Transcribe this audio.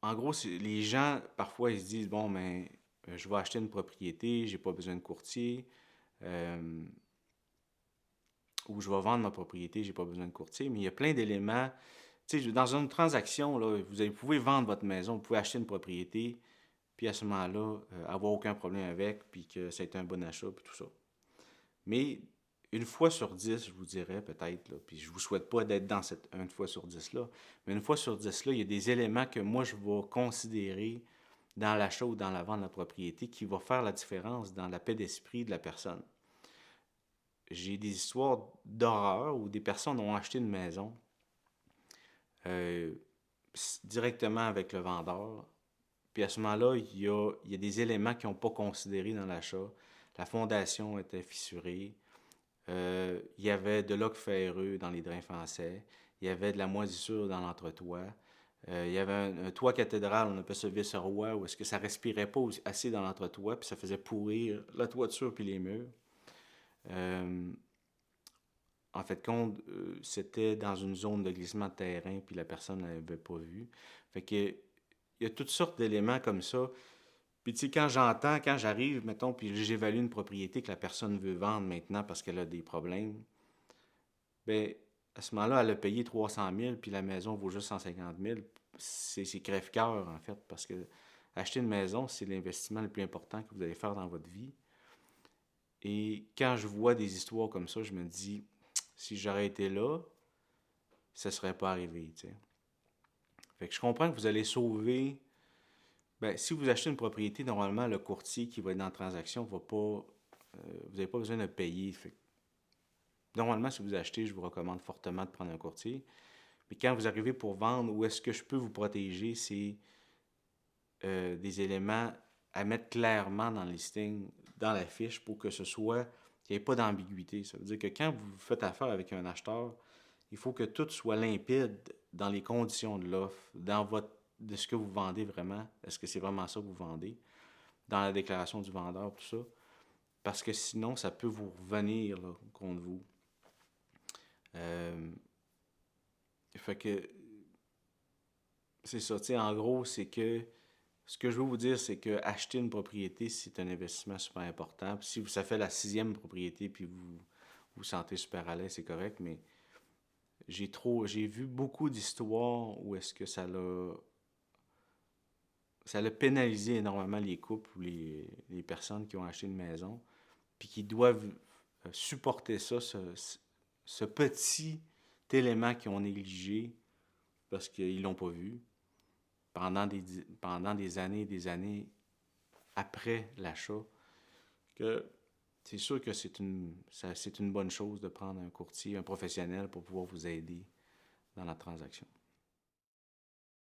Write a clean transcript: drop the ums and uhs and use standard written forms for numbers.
en gros, les gens, parfois, ils se disent, bon, mais je vais acheter une propriété, j'ai pas besoin de courtier, euh, ou je vais vendre ma propriété, j'ai pas besoin de courtier, mais il y a plein d'éléments. Tu sais, dans une transaction, là, vous pouvez vendre votre maison, vous pouvez acheter une propriété, puis à ce moment-là, avoir aucun problème avec, puis que ça a été un bon achat, puis tout ça. Mais une fois sur 10, je vous dirais peut-être, là, puis je vous souhaite pas d'être dans cette une fois sur 10 là, mais une fois sur 10 là, il y a des éléments que moi je vais considérer dans l'achat ou dans la vente de la propriété qui va faire la différence dans la paix d'esprit de la personne. J'ai des histoires d'horreur où des personnes ont acheté une maison euh, directement avec le vendeur. Puis à ce moment-là, il y a des éléments qu'ils n'ont pas considérés dans l'achat. La fondation était fissurée. Il y avait de l'oc ferreux dans les drains français. Il y avait de la moisissure dans l'entretoit. Il y avait un toit cathédral, on appelle ça vis-roi, où est-ce que ça respirait pas assez dans l'entretoit, puis ça faisait pourrir la toiture puis les murs. Euh, En fait, compte, c'était dans une zone de glissement de terrain, puis la personne ne l'avait pas vu. Fait que, il y a toutes sortes d'éléments comme ça. Puis tu sais, quand j'arrive, mettons, puis j'évalue une propriété que la personne veut vendre maintenant parce qu'elle a des problèmes, ben à ce moment-là, elle a payé 300 000, puis la maison vaut juste 150 000. C'est crève-cœur, en fait, parce que acheter une maison, c'est l'investissement le plus important que vous allez faire dans votre vie. Et quand je vois des histoires comme ça, je me dis, si j'aurais été là, ça serait pas arrivé, tu sais. Fait que je comprends que vous allez sauver. Ben, si vous achetez une propriété, normalement, le courtier qui va être dans la transaction va pas. Vous n'avez pas besoin de payer. Fait que, normalement, si vous achetez, je vous recommande fortement de prendre un courtier. Mais quand vous arrivez pour vendre, où est-ce que je peux vous protéger, c'est des éléments à mettre clairement dans le listing, dans la fiche, pour que ce soit, qu'il n'y ait pas d'ambiguïté. Ça veut dire que quand vous faites affaire avec un acheteur, il faut que tout soit limpide dans les conditions de l'offre, de ce que vous vendez vraiment. Est-ce que c'est vraiment ça que vous vendez? Dans la déclaration du vendeur, tout ça. Parce que sinon, ça peut vous revenir là, contre vous. Euh, Fait que c'est ça, tu sais, en gros, c'est que ce que je veux vous dire, c'est que acheter une propriété, c'est un investissement super important. Puis si ça fait la sixième propriété, puis vous vous sentez super à l'aise, c'est correct, mais j'ai vu beaucoup d'histoires où est-ce que ça l'a pénalisé énormément les couples ou les personnes qui ont acheté une maison, puis qui doivent supporter ça, ce petit élément qu'ils ont négligé parce qu'ils l'ont pas vu pendant des années après l'achat, que c'est sûr que c'est une bonne chose de prendre un courtier, un professionnel pour pouvoir vous aider dans la transaction.